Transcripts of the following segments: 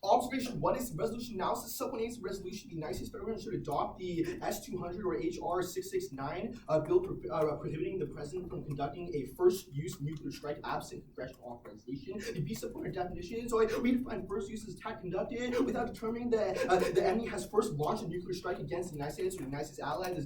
Observation 1 is resolution analysis. Sub 1A is the resolution the United States federal government should adopt the S-200 or HR 669 bill prohibiting the president from conducting a first-use nuclear strike absent congressional authorization. The B sub-100 definition, so we define first use as attack conducted without determining that the enemy has first launched a nuclear strike against the United States or the United States allies. This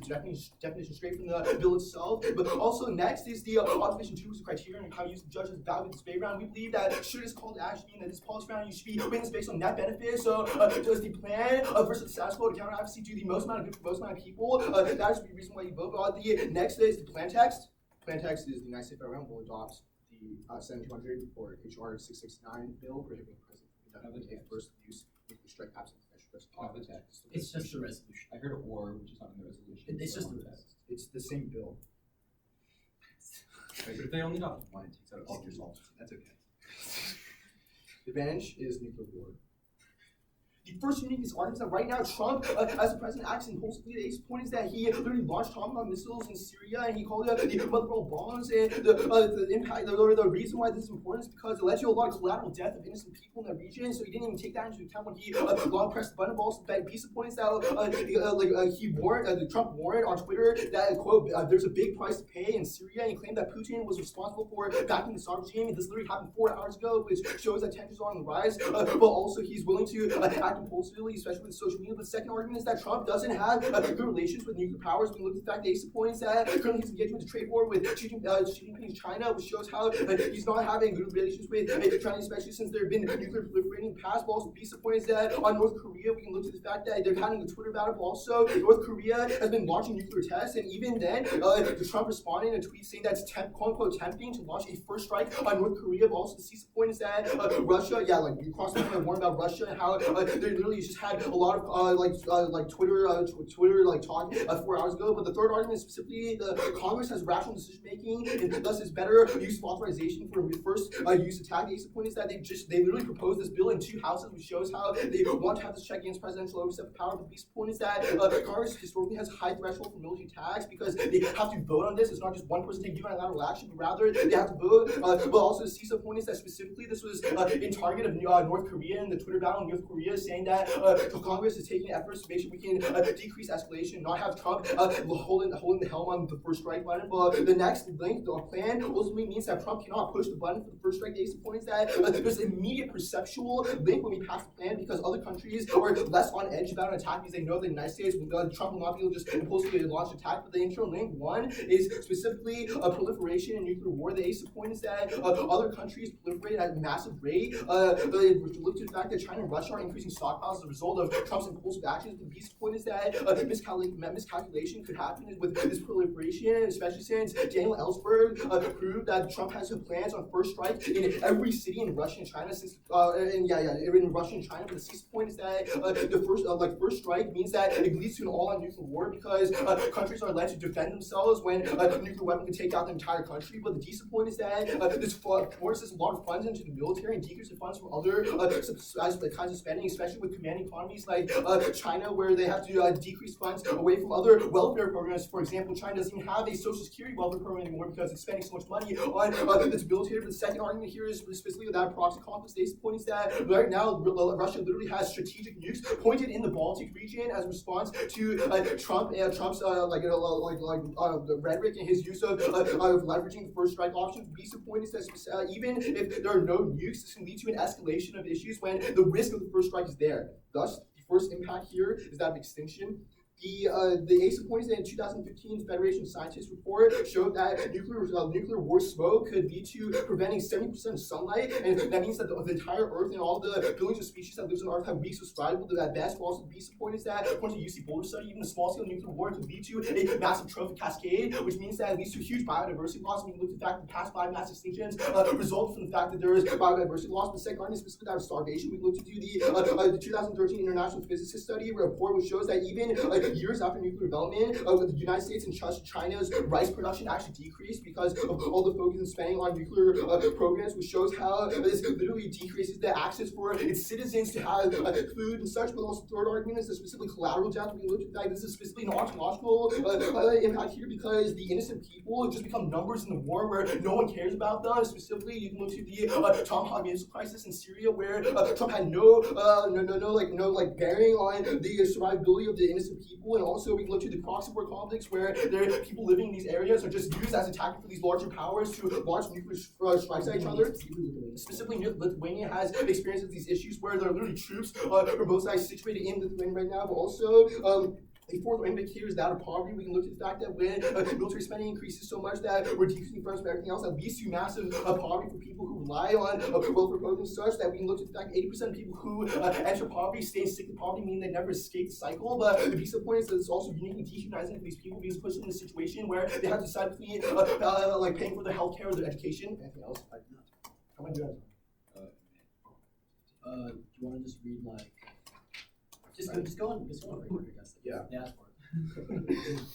definition straight from the bill itself. But also next is the observation 2 is the criteria and how you use the judge's value display round. We believe that should this call to action mean that this policy round you should be witness based on net benefit. So does the plan versus the status quo to counter advocacy do the most amount of good for most amount of people? That is the reason why you vote. But the next is the plan text. Plan text is the United States federal government will adopt the 700 or HR 669 bill prohibiting the president from conducting a first use nuclear strike absent the text. It's just a resolution. I heard a or, which is not in the resolution. It's just the text. It's the same bill. Right, but if they only adopt one, it takes out all the results. That's okay. The advantage is nuclear war. The first unique is arguments that right now Trump, as the president, acts impulsively. The ace point is that he literally launched Tomahawk missiles in Syria, and he called it the mother of all bombs. And the impact, the reason why this is important is because it led to a lot of collateral death of innocent people in that region. So he didn't even take that into account when he long pressed the button. But also, the piece of point is that he warned, Trump warned on Twitter that quote, there's a big price to pay in Syria. And he claimed that Putin was responsible for backing the Assad regime. And this literally happened 4 hours ago, which shows that tensions are on the rise. But also, he's willing to act impulsively, especially with social media. But the second argument is that Trump doesn't have good relations with nuclear powers. When we look at the fact that ace of points that currently he's engaged with the trade war with Xi Jinping's China, which shows how he's not having good relations with China, especially since there have been nuclear proliferating in the past. But also, the piece of point is that on North Korea, we can look at the fact that they're having a Twitter battle. But also, North Korea has been launching nuclear tests, and even then, Trump responded in a tweet saying that's quote unquote tempting to launch a first strike on North Korea. But also, the piece of point is that Russia, you cross the line warned about Russia and how they literally just had a lot of Twitter talk 4 hours ago. But the third argument is specifically the Congress has rational decision making and thus is better use of authorization for first use attack. The ace of point is that they literally proposed this bill in 2 houses, which shows how they want to have this check against presidential oversight of power. But the piece of point is that Congress historically has a high threshold for military attacks because they have to vote on this. It's not just one person taking unilateral action, but rather they have to vote. But also the piece of point is that specifically this was in target of North Korea and the Twitter battle in North Korea, saying that Congress is taking efforts to make sure we can decrease escalation, not have Trump holding the helm on the first strike button. But the next link, the plan, ultimately means that Trump cannot push the button for the first strike. The ace of point is that there's an immediate perceptual link when we pass the plan because other countries are less on edge about an attack because they know the United States, Trump will not be able to just impulsively launch an attack. But the internal link, one, is specifically proliferation and nuclear war. The ace of point is that other countries proliferate at a massive rate. Look to the fact that China and Russia are increasing stockpiles as a result of Trump's impulsive actions. The piece of point is that miscalculation could happen with this proliferation, especially since Daniel Ellsberg proved that Trump has plans on first strike in every city in Russia and China since in Russia and China. But the piece of point is that the first strike means that it leads to an all-out nuclear war because countries are led to defend themselves when a nuclear weapon can take out the entire country. But the decent point is that this forces a lot of funds into the military and decreases funds from other kinds of spending, especially with commanding economies like China, where they have to decrease funds away from other welfare programs. For example, China doesn't even have a social security welfare program anymore because it's spending so much money on its military. But the second argument here is specifically that proxy conflicts. The point is that right now Russia literally has strategic nukes pointed in the Baltic region as a response to Trump's the rhetoric and his use of leveraging the first strike option. The point is that even if there are no nukes, this can lead to an escalation of issues when the risk of the first strike is there. Thus, the first impact here is that of extinction. The ace of points that in 2015 Federation Scientists report showed that nuclear war smoke could lead to preventing 70% of sunlight, and that means that the entire Earth and all the billions of species that lives on Earth have weak survival at best. But also the piece of point is that according to UC Boulder study, even a small-scale nuclear war could lead to a massive trophic cascade, which means that it leads to huge biodiversity loss. When you look at the fact that the past 5 mass extinctions result from the fact that there is biodiversity loss. The second argument is specifically that of starvation. We looked to do the 2013 International Physicist Study report, which shows that even years after nuclear development, the United States and China's rice production actually decreased because of all the focus and spending on nuclear programs, which shows how this literally decreases the access for its citizens to have food and such. But also, the third argument is specifically collateral death. We look at that. This is specifically an ontological impact here because the innocent people just become numbers in the war where no one cares about them. Specifically, you can look to the Tomahawk missile crisis in Syria, where Trump had no bearing on the survivability of the innocent people, and also we can look to the proxy war conflicts where there are people living in these areas are just used as a tactic for these larger powers to launch nuclear strikes at each other. Specifically, Lithuania has experienced these issues where there are literally troops from both sides situated in Lithuania right now, but also the fourth indicator is that of poverty. We can look at the fact that when military spending increases so much that we're decreasing funds from everything else, that leads to massive poverty for people who rely on welfare programs such that we can look at the fact that 80% of people who enter poverty stay sick with poverty, meaning they never escape the cycle. But the piece of point is that it's also uniquely dehumanizing for these people because it puts them in a situation where they have to decide between paying for their healthcare or their education. Anything else? How am I doing? Do you want to just read like? Just go on record, I guess. Yeah. Yeah. That's fine.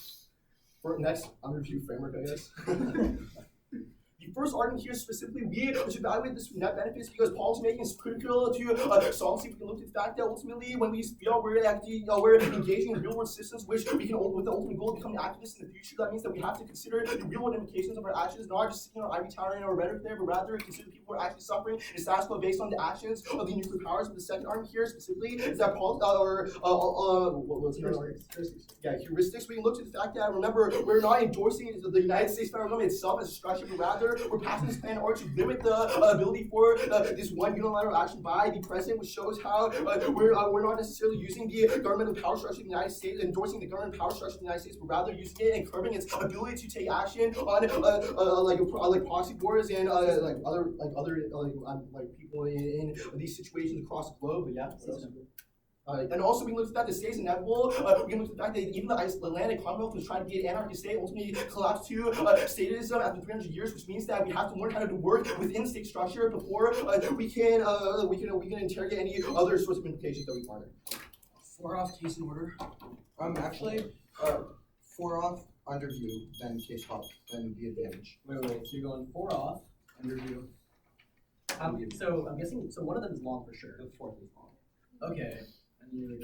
For next underview framework, I guess. The first argument here specifically, we should evaluate this net benefits because policymaking is critical to solvency. We can look at the fact that ultimately, when we feel we're engaging in real-world systems, which we can, with the ultimate goal of becoming activists in the future, that means that we have to consider the real-world implications of our actions, not just sitting on our ivory tower and our rhetoric there, but rather consider people who are actually suffering in status quo based on the actions of the nuclear powers. But the second argument here specifically is that heuristics. We can look at the fact that, remember, we're not endorsing the United States federal government itself as a structure, but rather we're passing this plan in order to limit the ability for this one unilateral action by the president, which shows how we're not necessarily using the governmental power structure of the United States, endorsing the government power structure of the United States, but rather using it and curbing its ability to take action on proxy wars and people in these situations across the globe. But yeah. And also, we can look at that the state is inevitable. We can look at the fact that even the Icelandic Commonwealth was trying to be an anarchist state, ultimately collapsed to statism after 300 years, which means that we have to learn how to work within state structure before we can interrogate any other sorts of implications that we find. 4 off case in order. Actually, 4 off under view, then case top, then the advantage. Wait. So you're going 4 off under view. So I'm guessing. So one of them is long for sure. The fourth is long. Okay. Oh my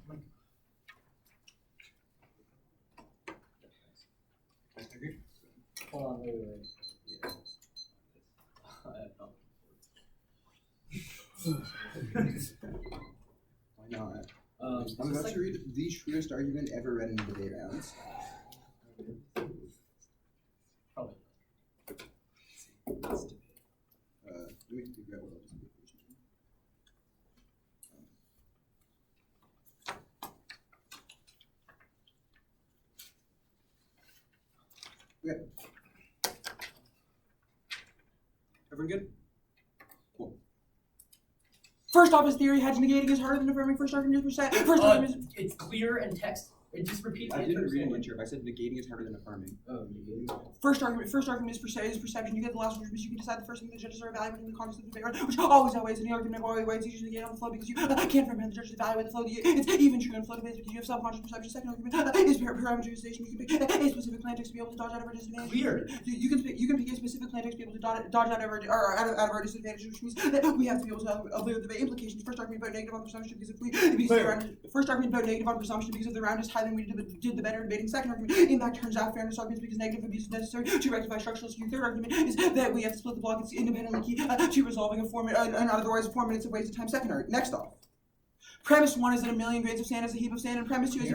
God. Hold on, wait. Why not? I'm about to read the shortest argument ever read in the debate rounds. Probably. Let me grab what else. Okay. Everyone good? Cool. First off, his theory hedge negating is harder than affirming first argument is percent. First argument is It's clear and text. It just repeats. I didn't read an intro. I said negating is harder than affirming. Oh, negating. first argument is perception. You get the last one because you can decide the first thing the judges are evaluating the context of the debate, which always outweighs any argument always usually get on the flow because you can't comprehend the judges evaluate the flow. It's even true in flow debates because you have subconscious perception. Second argument is parameterization. You can pick a specific plan text to be able to dodge out of our disadvantage. Clear. You can pick a specific plan text to be able to dodge out of our disadvantage, which means that we have to be able to avoid the implications. First argument about negative on presumption because first argument about negative on presumption because if the round is high then we did the better debating. Second argument, impact turns out fairness arguments because negative abuse is necessary to rectify structural skew. Third argument is that we have to split the block. It's independently key to resolving an otherwise 4 minutes of waste of time. Second argument. Next off. Premise 1 is that 1,000,000 grains of sand is a heap of sand, and premise 2 is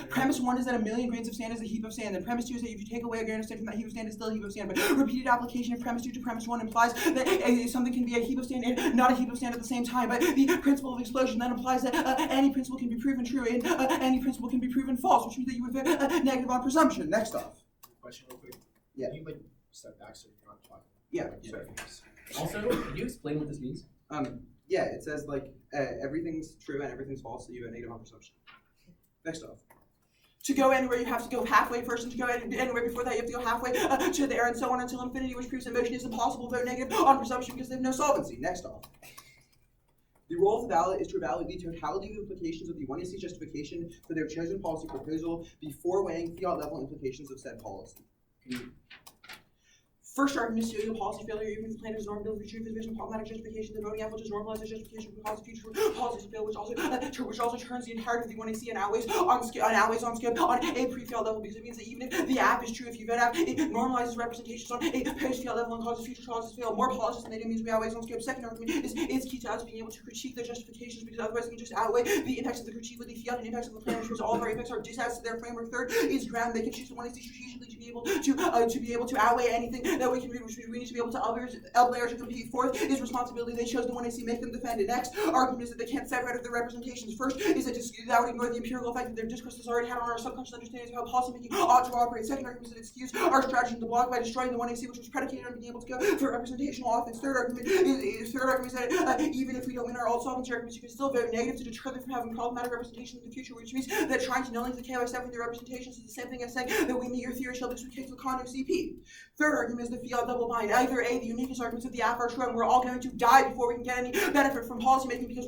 premise 1 is that 1,000,000 grains of sand is a heap of sand, and premise 2 is that if you take away a grain of sand from that heap of sand, it's still a heap of sand. But repeated application of premise 2 to premise 1 implies that something can be a heap of sand and not a heap of sand at the same time. But the principle of explosion then implies that any principle can be proven true and any principle can be proven false, which means that you would fit negative on presumption. Next off. Question real quick. Yeah. Can you step back so you're not talking? Yeah. Also, can you explain what this means? Yeah, it says everything's true and everything's false, so you have negative on presumption. Next off. To go anywhere, you have to go halfway first, and to go anywhere before that, you have to go halfway to there, and so on until infinity, which proves that motion is impossible without negative on presumption because they have no solvency. Next off. The role of the ballot is to evaluate the totality of implications of the 1AC justification for their chosen policy proposal before weighing fiat-level implications of said policy. First argument is to policy failure, even if the plan is normative, future vision, problematic justification. The voting effort just normalizes justification for cause future policies to fail, which also turns the entirety of the 1AC and outweighs on scope on a pre-fail level, because it means that even if the app is true, if you vote app, it normalizes representations on a post-fail level and causes future causes to fail. More policies than they do means we outweighs on scope. Second argument is key to us being able to critique their justifications, because otherwise we can just outweigh the impacts of the critique with the fiat and impacts of the plan, which means all of our impacts are disas to their framework. Third is ground. They can choose the 1AC strategically to be able to outweigh anything that we can read, which means we need to be able to outlayer to compete. Fourth is responsibility. They chose the 1AC, make them defend it. Next argument is that they can't separate out of their representations. First is that would ignore the empirical effect that their discourse has already had on our subconscious understandings of how policymaking ought to operate. Second argument is that excuse our strategy in the block by destroying the 1AC, which was predicated on being able to go for representational offense. Third argument is that even if we don't win our alt solvency arguments, you can still vote negative to deter them from having problematic representation in the future, which means that trying to nullify the KY separate their representations is the same thing as saying that we meet your theory shell because we kicked the condo CP. Third argument is the fiat double bind. Either A, the uniqueness arguments of the app are true, and we're all going to die before we can get any benefit from policymaking because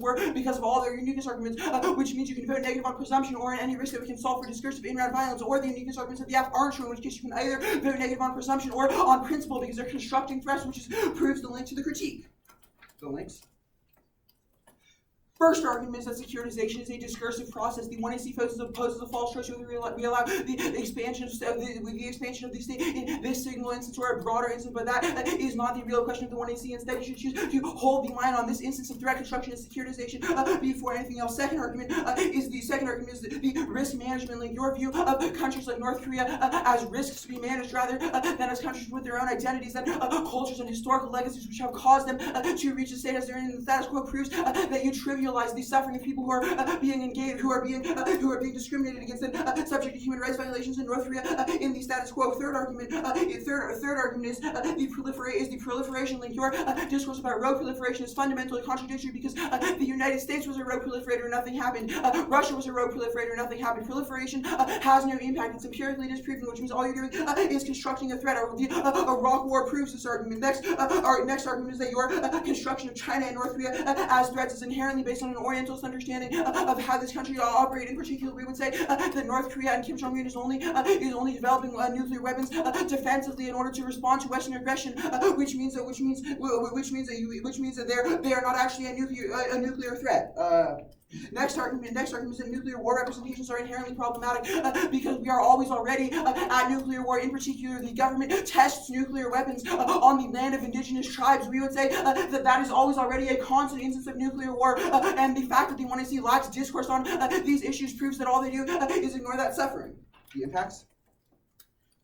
of all their uniqueness arguments, which means you can vote negative on presumption or in any risk that we can solve for discursive in-round violence, or the uniqueness arguments of the app aren't true, in which case you can either vote negative on presumption or on principle because they're constructing threats, which proves the link to the critique. The links? First argument is that securitization is a discursive process. The 1AC poses a false choice whether we allow the expansion of the state in this single instance or a broader instance, but that is not the real question of the 1AC. Instead, you should choose to hold the line on this instance of threat construction and securitization before anything else. Second argument is the risk management link. Your view of countries like North Korea as risks to be managed rather than as countries with their own identities and cultures and historical legacies which have caused them to reach the status they're in the status quo proves that you trivialize the suffering of people who are being engaged, who are being discriminated against and subject to human rights violations in North Korea in the status quo. Third argument is the proliferation link. Your discourse about rogue proliferation is fundamentally contradictory because the United States was a rogue proliferator, nothing happened. Russia was a rogue proliferator, nothing happened. Proliferation has no impact. It's empirically disproven, which means all you're doing is constructing a threat. A rock war proves this argument. Next argument is that your construction of China and North Korea as threats is inherently based on an Orientalist understanding of how this country operate. In particular, we would say that North Korea and Kim Jong-un is only developing nuclear weapons defensively in order to respond to Western aggression, which means that they are not actually a nuclear threat. Next argument is that nuclear war representations are inherently problematic because we are always already at nuclear war. In particular, the government tests nuclear weapons on the land of indigenous tribes. We would say that is always already a constant instance of nuclear war, and the fact that the 1AC lacks discourse on these issues proves that all they do is ignore that suffering. The impacts?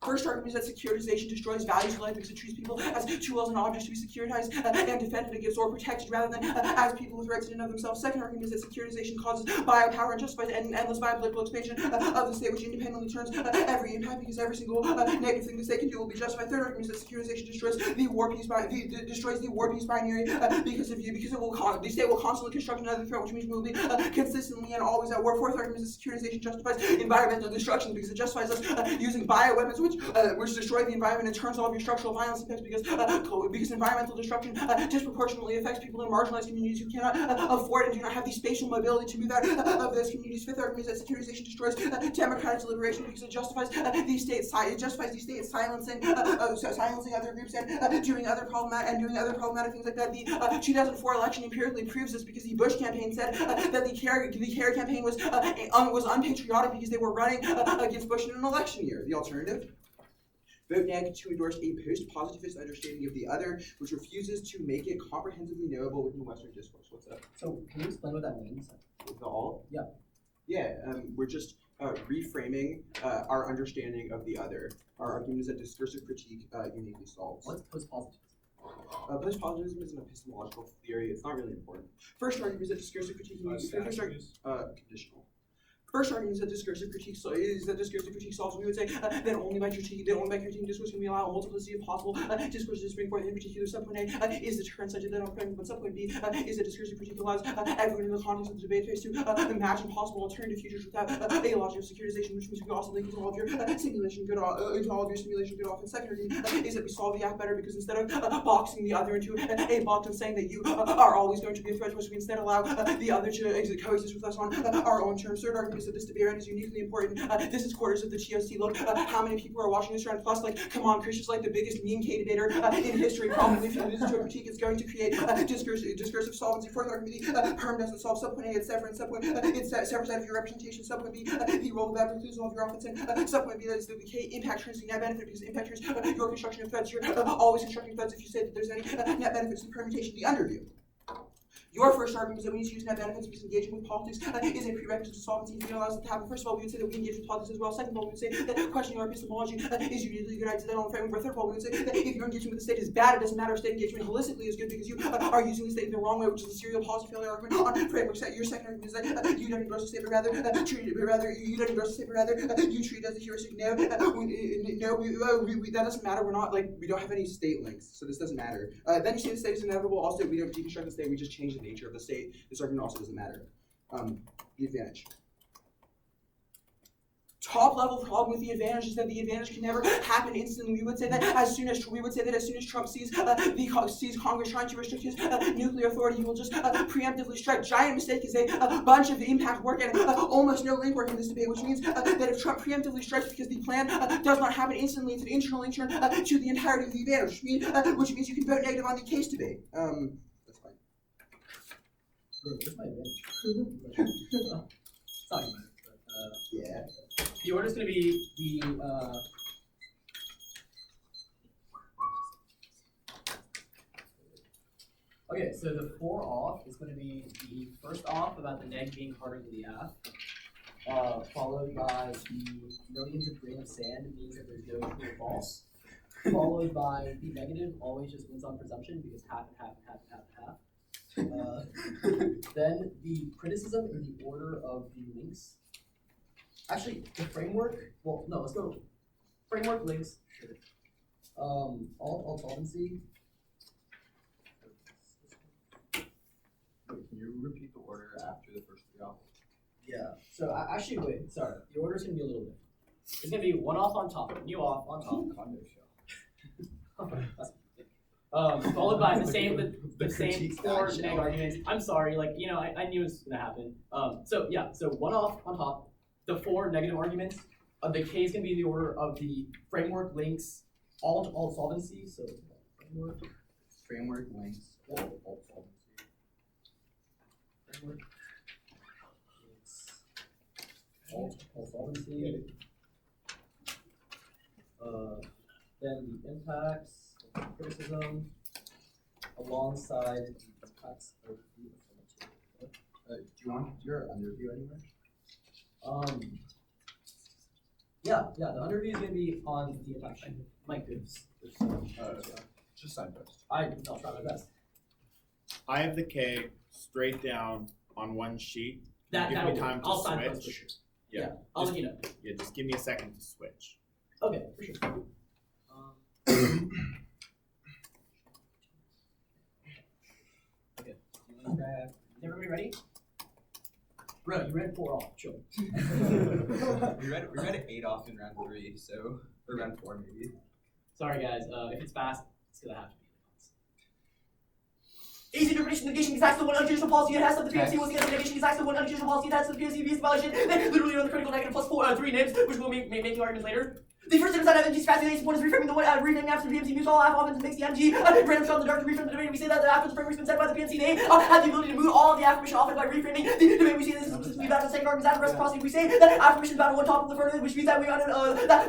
First argument is that securitization destroys values of life because it treats people as tools and objects to be securitized and defended against or protected rather than as people with rights in and of themselves. Second argument is that securitization causes biopower and justifies endless biopolitical expansion of the state, which independently turns every impact because every single negative thing the state can do will be justified. Third argument is that securitization destroys the war peace binary because the state will constantly construct another threat, which means we will be consistently and always at war. Fourth argument is that securitization justifies environmental destruction because it justifies us using bioweapons, which destroy the environment and turns all of your structural violence impacts because environmental destruction disproportionately affects people in marginalized communities who cannot afford and do not have the spatial mobility to move out of those communities. Fifth argument is that securitization destroys democratic deliberation because it justifies the state silencing other groups and doing other problematic things like that. The 2004 election empirically proves this because the Bush campaign said that the Kerry campaign was unpatriotic because they were running against Bush in an election year. The alternative? Vote neg to endorse a post-positivist understanding of the other, which refuses to make it comprehensively knowable within Western discourse. What's up? So, can you explain what that means? With the alt? Yeah. Yeah, we're just reframing our understanding of the other. Our argument is that discursive critique uniquely solves. What's post-positivism? Post-positivism is an epistemological theory. It's not really important. First argument is that discursive critique conditional. First argument is that discursive critique solves. We would say that only by critiquing discourse can we allow a multiplicity of possible discourses to bring forth. In particular, subpoint A is the deterrent such that on frame, but subpoint B is that discursive critique allows everyone in the context of the debate space to imagine possible alternative futures without a logic of securitization, which means we can also link into all of your simulation good off. And second argument is that we solve the act better because instead of boxing the other into a box and saying that you are always going to be a threat to us, we instead allow the other to coexist with us on our own terms. Third argument is that this debate round is uniquely important. This is quarters of the TOC. Look, how many people are watching this round? Plus, like, come on, Krish is like the biggest meme K debater in history. Probably if you lose to a critique, it's going to create discursive solvency. Fourth argument, perm doesn't solve subpoint A, it's separate. Subpoint it severs out of your representation. Subpoint B, the role of that precludes all of your offense. And subpoint B, that is the K impact turns the net benefit because impact turns your construction of threads. You're always constructing threads if you say that there's any net benefits to permutation. The underview. Your first argument is that we need to use net benefits because engaging with politics is a prerequisite to solvency and allows it to happen. First of all, we would say that we engage with politics as well. Second of all, we would say that questioning our epistemology is uniquely good idea on the framework. Third of all, we would say that if your engagement with the state is bad, it doesn't matter if state engagement holistically is good because you are using the state in the wrong way, which is a serial policy failure argument on framework. Your second argument is that you don't endorse the state, but rather you don't endorse the state, but rather you treat it as a heuristic. No, that doesn't matter. We're not like we don't have any state links, so this doesn't matter. Then you say the state is inevitable. Also, we don't deconstruct the state. We just change the nature of the state. This argument also doesn't matter. The advantage. Top level problem with the advantage is that the advantage can never happen instantly. We would say that as soon as Trump sees Congress trying to restrict his nuclear authority, he will just preemptively strike. Giant mistake is a bunch of impact work and almost no link work in this debate, which means that if Trump preemptively strikes because the plan does not happen instantly, it's an internal link to the entirety of the advantage, which means you can vote negative on the case debate. That's fine. Where's my advantage? It's not mine, but Yeah. the order's gonna be the okay, so the 4 off is gonna be the first off about the neg being harder than the half. Followed by the millions of grain of sand means that there's no true or false. Followed by the negative always just wins on presumption because half and half and half and half and half. Then the criticism in the order of the links. Actually, the framework. Well, no, let's go. Framework links. Alt solvency. Wait, can you repeat the order after the first 3 off? Yeah. So actually, wait. Sorry, the order's gonna be a little different. It's gonna be 1 off on top, new off on top. Condo show. Followed by the same The 4 critiques neg arguments. I'm sorry, like I knew it was gonna happen. So 1 off on top, the 4 negative arguments. The K is gonna be the order of the framework links, alt solvency. So Framework links. Alt solvency. Framework links, alt solvency. Then the impacts, criticism, alongside the impacts of the affirmative. Do you want your underview anywhere? Yeah, the underview is gonna be on the impact sheet. Mike gives. Just signpost. I'll try my best. I have the K straight down on one sheet. That'll Give me work. time to I'll signpost for switch. sure. Yeah. I'll just, let you know. Yeah, just give me a second to switch. Okay, for sure. Okay. Is everybody ready? Bro, you read 4 off. Chill. we read 8 off in round 3, so or round 4 maybe. Sorry guys, if it's fast, it's gonna have to be. Easy interpretation negation exacts the one unconditional policy it has of the PMC was the other negation exacts the one unconditional policy it has of the PMC is violation. They literally are the critical negative plus 3 nibs, which we'll make arguments later. The first side of MG's fascinating point is reframing the one reframing after the PMC news all half often makes the MG random shot in the dark to reframe the debate. We say that after the framework's been set by the PMC, they have the ability to move all of the affirmation often by reframing the debate. We say this is specifically about the second argument after reciprocity. We say that affirmation is about one topic of the first, which means that we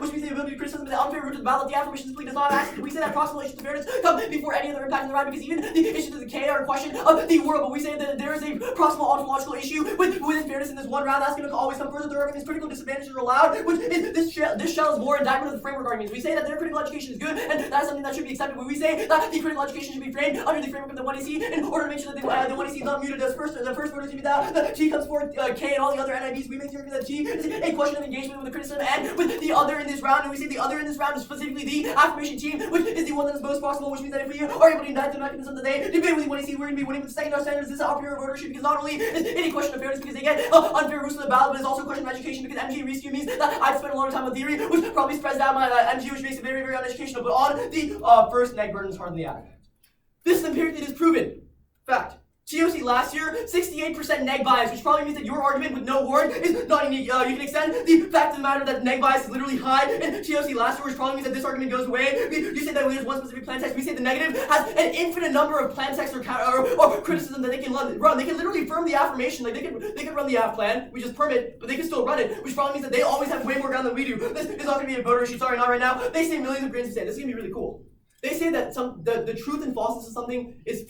which means the ability to criticism the unfair route to the ballot. The affirmation simply does not act. We say that proximal issues of fairness come before any other impact in the round because even the issues of the K are a question of the world. But we say that there is a proximal ontological issue with fairness in this one round. That's going to always come first. The third argument is critical disadvantages are allowed, which is this shell is more indictment of the framework arguments. We say that their critical education is good, and that is something that should be accepted. But we say that the critical education should be framed under the framework of the 1AC in order to make sure that the 1AC is not muted as the first voter to be that the T comes forth, K and all the other NIBs. We make the argument that T is a question of engagement with the criticism and with the other in this round. And we say the other in this round is specifically the affirmation team, which is the one that is most possible, which means that if we are able to unite the mechanism that they debate with the 1AC, we're going to be winning with the second standards. This is our pure votership because not only is it a question of fairness because they get unfair rules of the ballot, but it's also a question of education because MG rescue means that I've spent a lot of time on theory, which probably spreads down my MG, which makes it very, very uneducational. But on the first neg burden is hardly added. This is empirically disproven. Fact. TOC last year, 68% neg bias, which probably means that your argument with no warrant is not unique. You can extend the fact of the matter that neg bias is literally high in TOC last year, which probably means that this argument goes away. You say that there's one specific plan text. We say the negative has an infinite number of plan texts or criticism that they can run. They can literally affirm the affirmation. Like they can run the aff plan, we just permit, but they can still run it, which probably means that they always have way more ground than we do. This is not going to be a voter issue. Sorry, not right now. They say millions of grains of sand. This is going to be really cool. They say that the truth and falseness of something is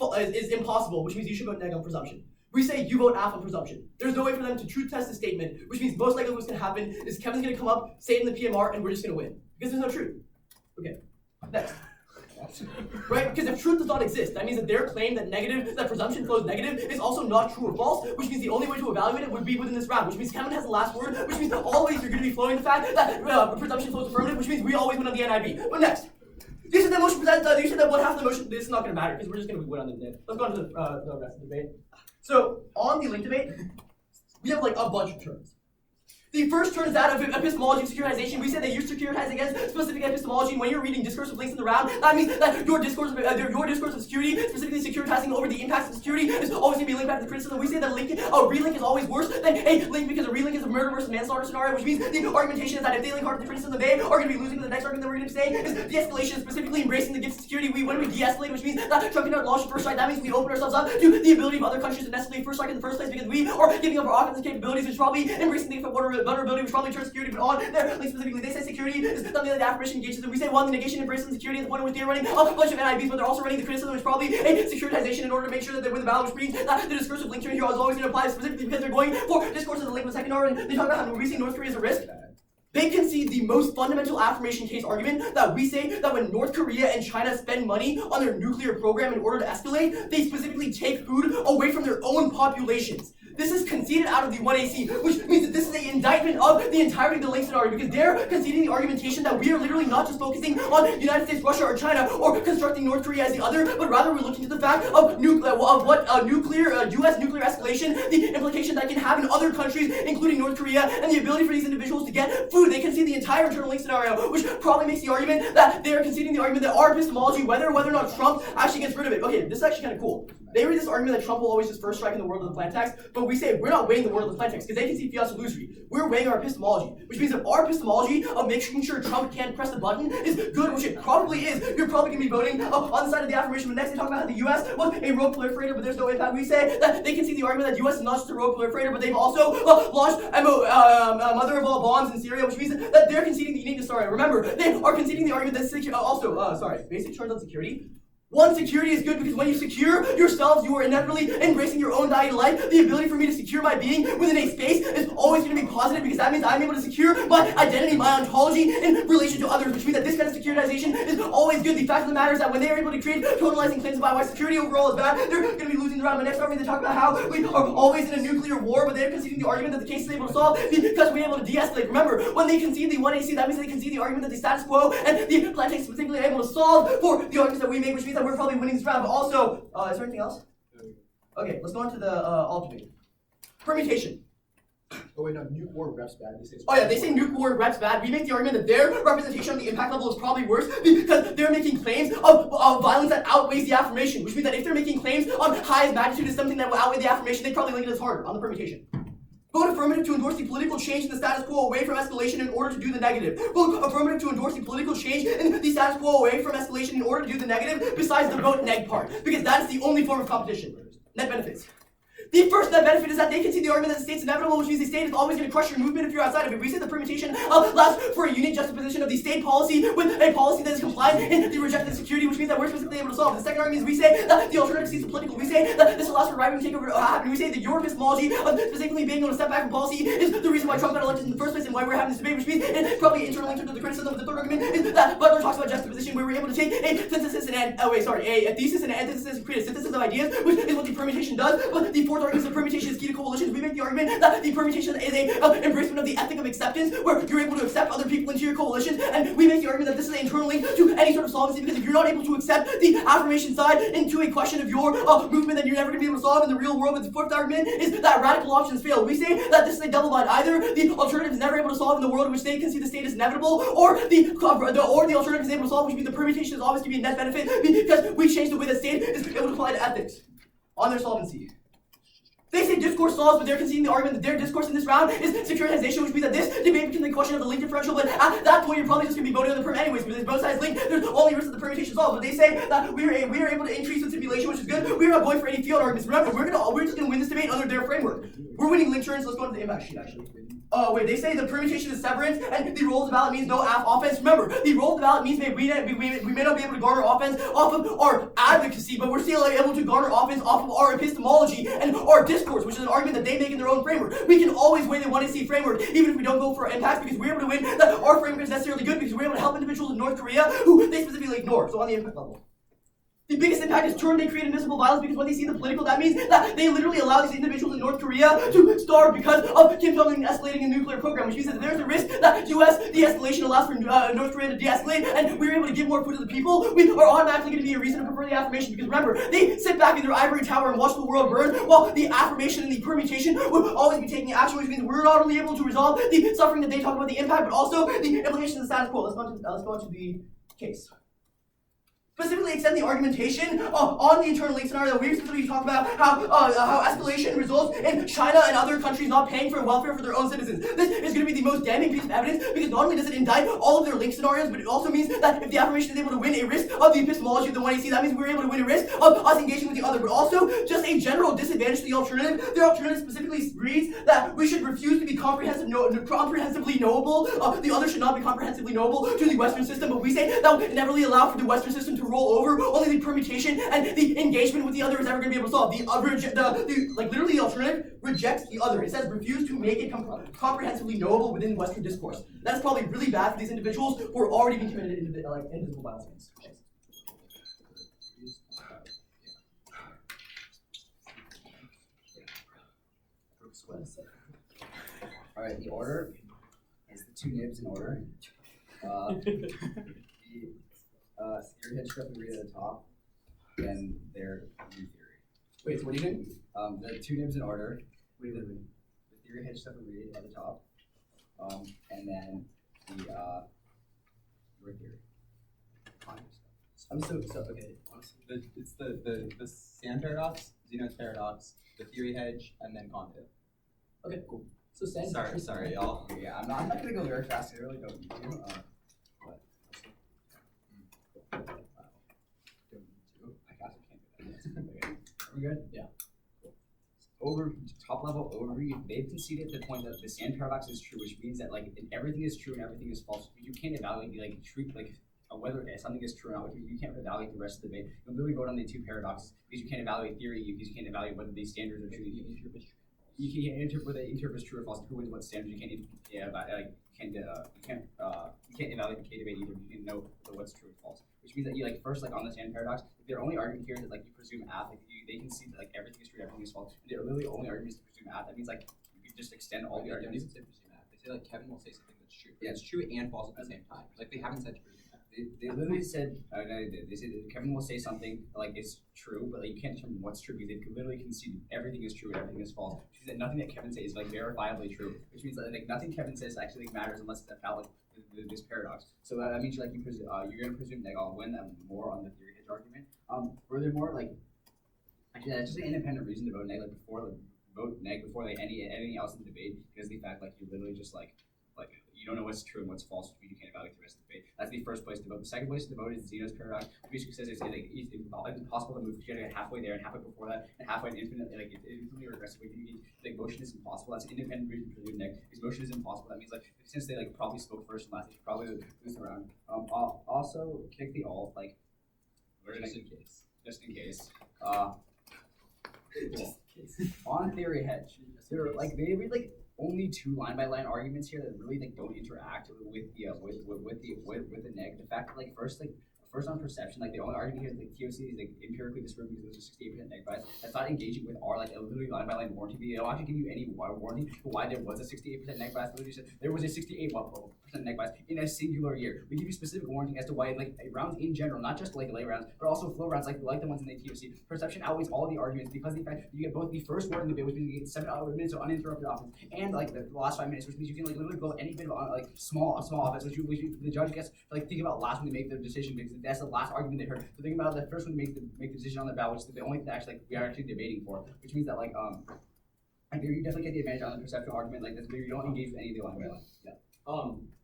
impossible, which means you should vote neg on presumption. We say you vote aff on presumption. There's no way for them to truth test the statement, which means most likely what's going to happen is Kevin's going to come up, say it in the PMR, and we're just going to win. Because there's no truth. Okay, next. Right? Because if truth does not exist, that means that their claim that presumption flows negative is also not true or false, which means the only way to evaluate it would be within this round, which means Kevin has the last word, which means that always you're going to be flowing the fact that presumption flows affirmative, which means we always win on the NIB. But next. You said that motion presents, you said that one half of the motion, this is not going to matter because we're just going to win on the debate. Let's go on to the rest of the debate. So, on the link debate, we have like a bunch of terms. The first turn is that of epistemology and securitization. We say that you securitize against specific epistemology, and when you're reading discursive links in the round, that means that your discourse of security, specifically securitizing over the impacts of security, is always going to be linked back to the criticism. We say that relink is always worse than a link because a relink is a murder versus manslaughter scenario, which means the argumentation is that if they link hard to the criticism, they are going to be losing. The next argument that we're going to say is de-escalation, specifically embracing the gifts of security. When we de-escalate, which means that Trump cannot launch first strike, that means we open ourselves up to the ability of other countries to escalate first strike in the first place because we are giving up our offensive capabilities, which is probably embracing the vulnerability, which probably security, but on there, like specifically, they say security is something that the affirmation engages in. We say one, the negation embraces security at the point at which they're running a bunch of NIBs, but they're also running the criticism, which is probably a securitization in order to make sure that they win the battle, which means that the discursive link here is always going to apply specifically because they're going for discourse of the link with second order, and they talk about how we see North Korea as a risk. They concede the most fundamental affirmation case argument that we say that when North Korea and China spend money on their nuclear program in order to escalate, they specifically take food away from their own populations. This is conceded out of the 1AC, which means that this is an indictment of the entirety of the link scenario because they're conceding the argumentation that we are literally not just focusing on United States, Russia, or China, or constructing North Korea as the other, but rather we're looking to the fact of U.S. nuclear escalation, the implication that can have in other countries, including North Korea, and the ability for these individuals to get food. They concede the entire internal link scenario, which probably makes the argument that they are conceding the argument that our epistemology, whether or not Trump actually gets rid of it. Okay, this is actually kind of cool. They read this argument that Trump will always just first strike in the world of the plan text, but we say we're not weighing the world of the plan text because they can see fiat illusory. We're weighing our epistemology, which means that our epistemology of making sure Trump can't press the button is good, which it probably is. You're probably going to be voting on the side of the affirmation. But next they talk about how the U.S. was a rogue proliferator, but there's no impact. We say that they can see the argument that the U.S. is not just a rogue proliferator, but they've also launched mother of all bombs in Syria, which means that they're conceding the unique scenario. Remember, they are conceding the argument that basic terms on security. One, security is good because when you secure yourselves, you are inevitably embracing your own dying life. The ability for me to secure my being within a space is always going to be positive because that means I'm able to secure my identity, my ontology in relation to others, which means that this kind of securitization is always good. The fact of the matter is that when they are able to create totalizing claims about why security overall is bad, they're going to be losing the round. My next argument, they talk about how we are always in a nuclear war, but they're conceding the argument that the case is able to solve because we're able to de-escalate. Remember, when they concede the 1AC, that means they concede the argument that the status quo and the plan text specifically are able to solve for the arguments that we make, which means that we're probably winning this round. But also, is there anything else? Okay, let's go on to the alt debate. Permutation. Oh wait, no, nuke war reps bad. Oh yeah, they say nuke war reps bad. We make the argument that their representation of the impact level is probably worse because they're making claims of violence that outweighs the affirmation, which means that if they're making claims on highest magnitude is something that will outweigh the affirmation, they probably link it as harder on the permutation. Vote affirmative to endorse the political change in the status quo away from escalation in order to do the negative. Vote affirmative to endorse the political change in the status quo away from escalation in order to do the negative, besides the vote neg part, because that is the only form of competition. Net benefits. The first net benefit is that they can see the argument that the state's inevitable, which means the state is always going to crush your movement if you're outside of it. We say the permutation allows for a unique juxtaposition of the state policy with a policy that is compliant in the rejected security, which means that we're specifically able to solve. The second argument is we say that the alternative sees the political. We say that this allows for right-wing takeover to happen. We say that your epistemology of specifically being able to step back from policy is the reason why Trump got elected in the first place and why we're having this debate, which means it's probably internally linked to the criticism of the third argument is that Butler talks about juxtaposition, where we're able to take a synthesis and a thesis and an antithesis and create a synthesis of ideas, which is what the permutation does. But the fourth argument is that permutation is key to coalitions. We make the argument that the permutation is a embracement of the ethic of acceptance, where you're able to accept other people into your coalitions, and we make the argument that this is an internal link to any sort of solvency, because if you're not able to accept the affirmation side into a question of your movement, then you're never going to be able to solve in the real world. But the fourth argument is that radical options fail. We say that this is a double bind. Either the alternative is never able to solve in the world in which they can see the state is inevitable, or the alternative is able to solve, which means the permutation is always to be a net benefit, because we change the way the state is able to apply to ethics on their solvency. They say discourse solves, but they're conceding the argument that their discourse in this round is securitization, which means that this debate becomes a question of the link differential, but at that point you're probably just going to be voting on the perm anyways, because both sides link, there's only risk that the permutation solves. But they say that we are able to increase with simulation, which is good. We're not going for any field arguments. Remember, we're just going to win this debate under their framework. We're winning link turns. Let's go into the impact sheet, actually. Wait, they say the permutation is severance, and the roll of the ballot means no offense. Remember, the roll of the ballot means we may not be able to garner offense off of our advocacy, but we're still able to garner offense off of our epistemology and our discourse, which is an argument that they make in their own framework. We can always win in 1AC framework, even if we don't go for impacts, because we're able to win that our framework is necessarily good, because we're able to help individuals in North Korea who they specifically ignore. So on the impact level. The biggest impact is they create invisible violence, because when they see the political, that means that they literally allow these individuals in North Korea to starve because of Kim Jong-un escalating a nuclear program, which means that there's a risk that U.S. de-escalation allows for North Korea to de-escalate, and we're able to give more food to the people. We are automatically going to be a reason to prefer the affirmation, because remember, they sit back in their ivory tower and watch the world burn, while the affirmation and the permutation will always be taking action, which means we're not only able to resolve the suffering that they talk about, the impact, but also the implications of the status quo. Let's go on to the case. Specifically extend the argumentation on the internal link scenario. We specifically talk about how escalation results in China and other countries not paying for welfare for their own citizens. This is going to be the most damning piece of evidence, because not only does it indict all of their link scenarios, but it also means that if the affirmation is able to win a risk of the epistemology of the 1AC, that means we're able to win a risk of us engaging with the other, but also just a general disadvantage to the alternative. Their alternative specifically reads that we should refuse to be comprehensively knowable. The other should not be comprehensively knowable to the Western system, but we say that would never really allow for the Western system to roll over. Only the permutation and the engagement with the other is ever going to be able to solve. Literally the alternative rejects the other. It says refuse to make it comprehensively knowable within Western discourse. That's probably really bad for these individuals who are already being committed into invisible violence against. Alright, the order is the two nibs in order. Theory head strip and read at the top, and their new theory. Wait, so what are you doing? The two nibs in order. The theory head strip and read at the top, and then the your theory. Okay. It's the Sand paradox, Zeno's paradox, the theory hedge, and then Campo. Okay, cool. So Sand. Sorry, y'all. Yeah, I'm not gonna go very fast. I really don't need to. Are we good? Yeah. Over top level overview, they've conceded the point that the Sand paradox is true, which means that everything is true and everything is false. You can't evaluate whether something is true or not. You can't evaluate the rest of the debate. You literally go down the two paradoxes because you can't evaluate theory, because you can't evaluate whether these standards are true. You can't interpret whether interpret is true or false. Who wins what standards? You can't evaluate the K debate either. You can know what's true or false. Which means that on the Sand paradox, their only argument here is that you presume math. They can see that everything is true, everything is false. Their literally only argument is to presume math. That means you could just extend all the arguments. They presume math. They say Kevin will say something that's true. Yeah, it's true and false at the same time. They haven't said to presume math. They literally said they said that Kevin will say something is true, but you can't determine what's true because they literally concede everything is true and everything is false. Which means that nothing that Kevin says is verifiably true. Which means that nothing Kevin says actually matters unless it's about this paradox. So that means you're going to presume I'll win more on the theory hedge argument. Furthermore, actually that's just an independent reason to vote neg before anything else in the debate, because the fact you literally just like you don't know what's true and what's false, which means you can't evaluate the rest of the debate. That's the first place to vote. The second place to vote is Zeno's paradox, which basically says it's impossible to move because you gotta get halfway there and halfway before that and halfway infinitely infinitely regressive. Like motion is impossible. That's an independent reason for doing neck. Because motion is impossible. That means like since they like probably spoke first and last, they should probably lose the round. Also kick the alt like just in case. Just in case. Cool. On theory hedge, there are like they read like only two line by line arguments here that really like don't interact with the with the neg. The fact that like first on perception, like the only argument here is like TOC is like empirically disproved because there's a 68% neg bias. That's not engaging with our like literally line by line warranty. They don't actually give you any warranty for why there was a 68% neg bias. Literally said there was a 68% neg bias in a singular year. We give you specific warranty as to why like rounds in general, not just like lay rounds, but also flow rounds like the ones in the TOC. Perception outweighs all the arguments because of the fact you get both the first word in the debate, which means you get 7 minutes of uninterrupted offense, and like the last 5 minutes, which means you can like literally blow any bit of like small offense, which the judge gets to like think about last when they make their decision because that's the last argument they heard. So think about the first one to make the decision on the ballot, which is the only thing that actually like we are actually debating for, which means that like you definitely get the advantage on the perceptual argument like this, but you don't engage with any of the line by line. Yeah.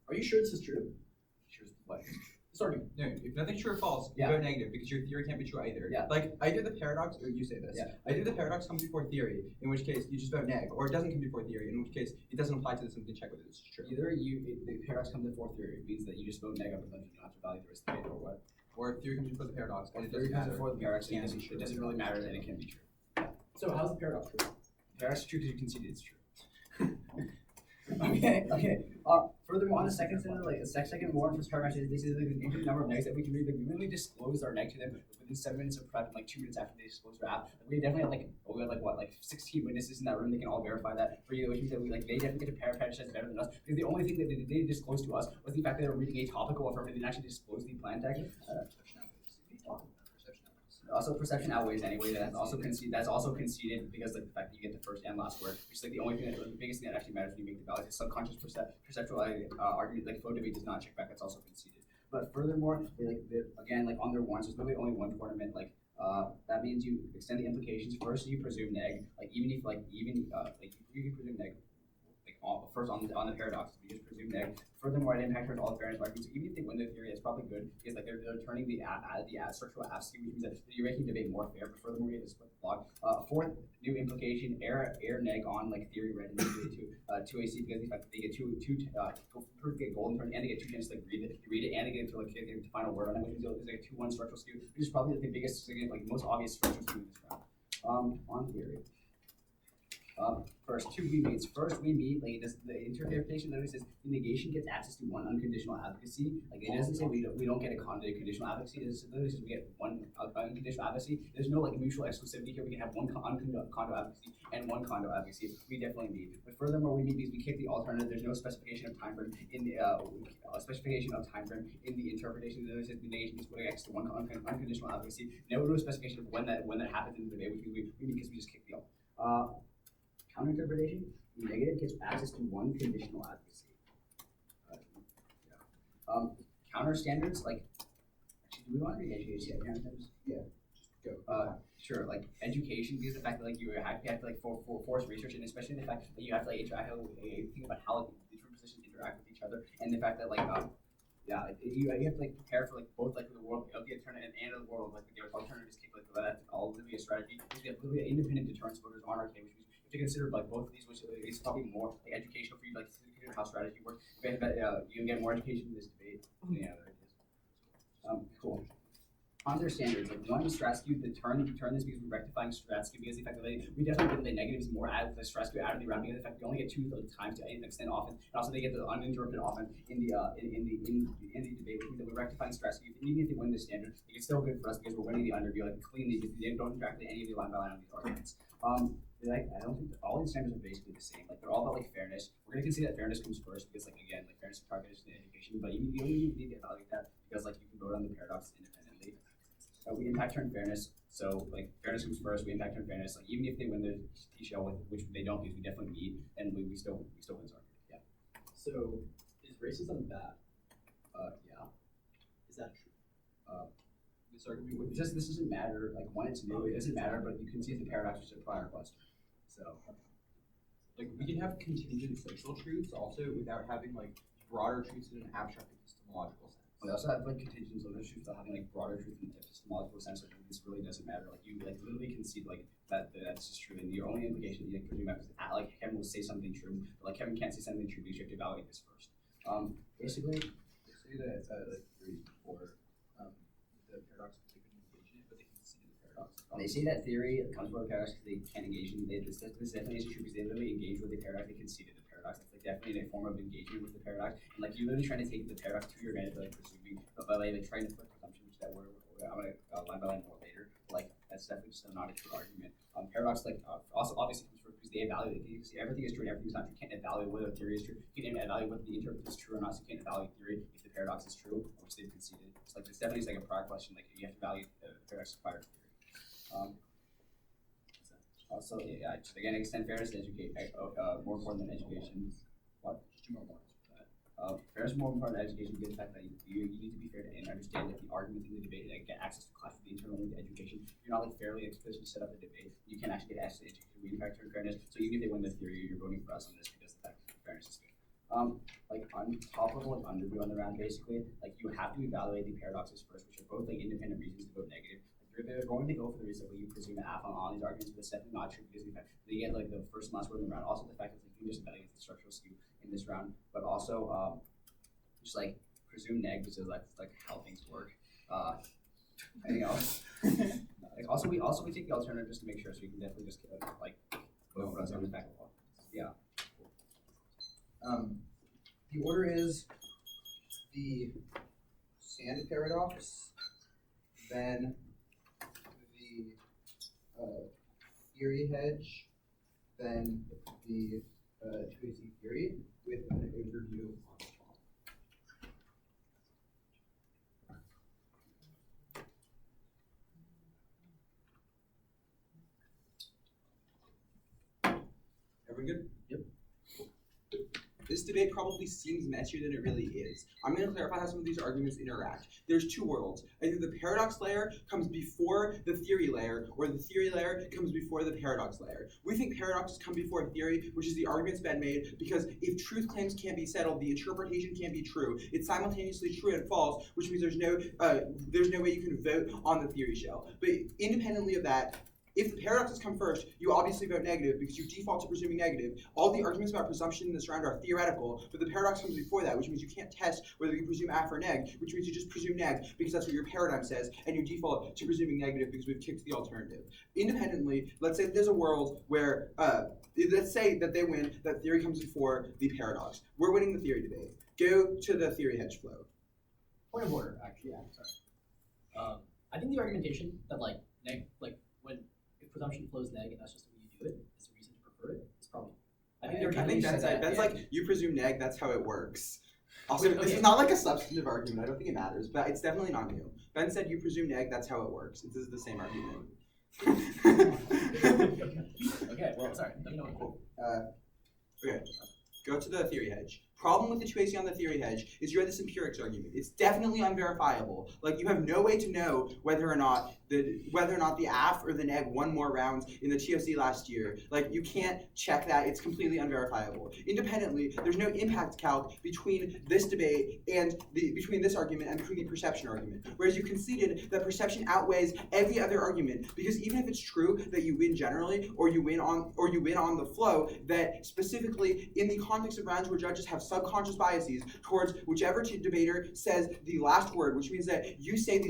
Are you sure this is true? Sure. What? Sorry. No, if nothing's true or false, Yeah. you go negative because your theory can't be true either. Yeah. Like either the paradox, or you say this. Yeah. Either the paradox comes before theory, in which case you just vote neg, or it doesn't come before theory, in which case it doesn't apply to this and you can check whether it's true. Either the paradox comes before theory, it means that you just vote neg on presumption, you don't have to validate the rest of the debate or what. Or theory comes before the paradox, Or and it theory doesn't comes matter. before the paradox, It and can't be true. it doesn't really matter and it can be true. So how's the paradox true? The paradox is true because you conceded it's true. Okay. Furthermore, on the second sentence, like the second warrant for paragraph is this is like the infinite number of negs that we can read. Like we literally disclosed our neg to them within 7 minutes of prep and like 2 minutes after they disclosed their app. Like, we definitely had like 16 witnesses in that room. They can all verify that for you, which means that we like they definitely get to paradox better than us. Because the only thing that they disclosed to us was the fact that they were reading a topical affirmative. They didn't actually disclose the plan tag. Also, perception outweighs anyway. That's also conceded because like the fact that you get the first and last word, which is like the only thing the biggest thing that actually matters when you make the ballot. Subconscious perceptual argument like flow debate does not check back. That's also conceded. But furthermore, again like on their warrants, there's literally only one tournament. Like that means you extend the implications. First, you presume neg. Like even if you can presume neg. First on the paradox, we just presume neg. Furthermore, it impacts all the fairness arguments. So even if they win the theory, it's probably good because like they're turning the structural absence, which means that you're making debate more fair. But furthermore, we get to split the block. Fourth new implication: air neg on like theory read into two AC because the fact that they get get golden turn and they get 2 chances to like read it and they get to like get the final word on it, which means there's like 2-1 structural skew, which is probably like the biggest, like most obvious structural skew in this round. On theory. First, we meet, like the interpretation literally says the negation gets access to one unconditional advocacy. Like it doesn't say we don't get a conditional advocacy. It literally says we get one unconditional advocacy. There's no like mutual exclusivity here. We can have one condo advocacy and one condo advocacy. We definitely need. But furthermore, we need because we kick the alternative. There's no specification of time frame in the interpretation. It literally says the negation is putting access to one unconditional advocacy. No specification of when that happens in the debate, which we mean because we just kick the alt. Counter interpretation, the negative gets access to one conditional advocacy. Counter standards, like, actually, do we want to read education yet? Yeah, just go. Sure, like education, because the fact that like you have to like force research, and especially the fact that you have to like interact, think about how like, different positions interact with each other, and the fact that like you have to like prepare for like both like the world of the alternative and of the world like the alternatives kick like that's all really a strategy. We have literally independent deterrence voters on our case, which means to consider like both of these, which is probably more like educational for you, like to consider how strategy works. You can get more education in this debate than the other. Cool. On their standards, like one Stratsky to turn this because we're rectifying Stratsky because the fact that we definitely get the negatives more out of the Stratsky out of the round because the fact we only get 2 times to extend offense, and also they get the uninterrupted offense in the debate, which means that we're rectifying Stratsky. Even if they win this standard, it's still good for us because we're winning the underview like cleanly because they don't interact with any of the line by line on these arguments. I don't think that all these standards are basically the same. Like they're all about like fairness. We're gonna consider that fairness comes first because like again like fairness is targeted in education, but you only need to evaluate that because like you can vote on the paradox independently. We impact turn fairness, so like fairness comes first. We impact turn fairness. Like even if they win the T-shell, which they don't, because we definitely need, and we still win this argument. Yeah. So is racism bad? Yeah. Is that true? This argument, this doesn't matter. Like one, it's new. It doesn't matter, but you can see the paradox is a prior question. So. like we can have contingent social truths also without having like broader truths in an abstract epistemological sense. We also have like contingent social truths without having like broader truth in the epistemological sense. Like this really doesn't matter. Like you like literally concede like that's just true. And the only implication you presume is like Kevin will say something true, but like Kevin can't say something true because you have to evaluate this first. Basically, They say that like theories before the paradox of communication, but they conceded the paradox. they say that theory comes from the paradox because they can't engage in this definitely is true because they literally engage with the paradox. They conceded the paradox. It's like definitely a form of engagement with the paradox. And like you're literally trying to take the paradox to your advantage by like presuming, but by like trying to put presumption, which that word I'm gonna line by line more later. Like that's definitely just not a true argument. Paradox like also obviously comes from because they evaluate it. Because everything is true and everything is not true. You can't evaluate whether a theory is true. You can't evaluate whether the interpretation is true or not. So you can't evaluate theory if the paradox is true, which they've conceded. It's like it's definitely like a prior question. Like you have to evaluate the paradox prior to theory. Also, yeah, just again, extend fairness to educate. More important than education. What? Just 2 more points for that. Fairness is more important than education because the fact that you need to be fair and understand that the argument in the debate and get access to class with the internal link to education. If you're not like fairly explicitly set up a debate, you can't actually get access to education. We in fact turn fairness. So even if they win the theory, you're voting for us on this because the fact that fairness is good. Like on top level, like underview on the round, basically, like you have to evaluate the paradoxes first, which are both like independent reasons to vote negative. They're going to go for the reason where you presume half on all these arguments, but it's definitely not true because they get like the first and last word in the round. Also, the fact that like, you can just evaluate the structural skew in this round, but also just like presume neg because that's like how things work. Anything else? Like, also we take the alternative just to make sure, so you can definitely just like go for us on the back of the wall. Yeah. The order is the sand paradox, then the theory hedge, then the 2AC theory with an overview on the top. Everyone good? Yep. This debate probably seems messier than it really is. I'm going to clarify how some of these arguments interact. There's 2 worlds. Either the paradox layer comes before the theory layer, or the theory layer comes before the paradox layer. We think paradoxes come before theory, which is the argument's been made, because if truth claims can't be settled, the interpretation can't be true. It's simultaneously true and false, which means there's no way you can vote on the theory shell. But independently of that, if the paradoxes come first, you obviously vote negative because you default to presuming negative. All the arguments about presumption in this round are theoretical, but the paradox comes before that, which means you can't test whether you presume af or neg, which means you just presume neg because that's what your paradigm says, and you default to presuming negative because we've kicked the alternative. Independently, let's say there's a world where, let's say that they win, that theory comes before the paradox. We're winning the theory debate. Go to the theory hedge flow. Point of order, actually. Yeah. Sorry. I think the argumentation that like when if presumption flows neg and that's just the way you do it is the reason to prefer it. It's probably. I think Ben's like you presume neg. That's how it works. Also, Wait, this is not like a substantive argument. I don't think it matters, but it's definitely not new. Ben said you presume neg. That's how it works. This is the same argument. Okay. Well, sorry. Let me know. Cool. Okay. Go to the theory hedge. Problem with the 2AC on the theory hedge is you have this empirics argument. It's definitely unverifiable. Like you have no way to know whether or not the AF or the neg won more rounds in the TOC last year. Like you can't check that. It's completely unverifiable. Independently, there's no impact calc between this debate and between this argument and between the perception argument. Whereas you conceded that perception outweighs every other argument because even if it's true that you win generally or you win on the flow, that specifically in the context of rounds where judges have subconscious biases towards whichever debater says the last word, which means that you say the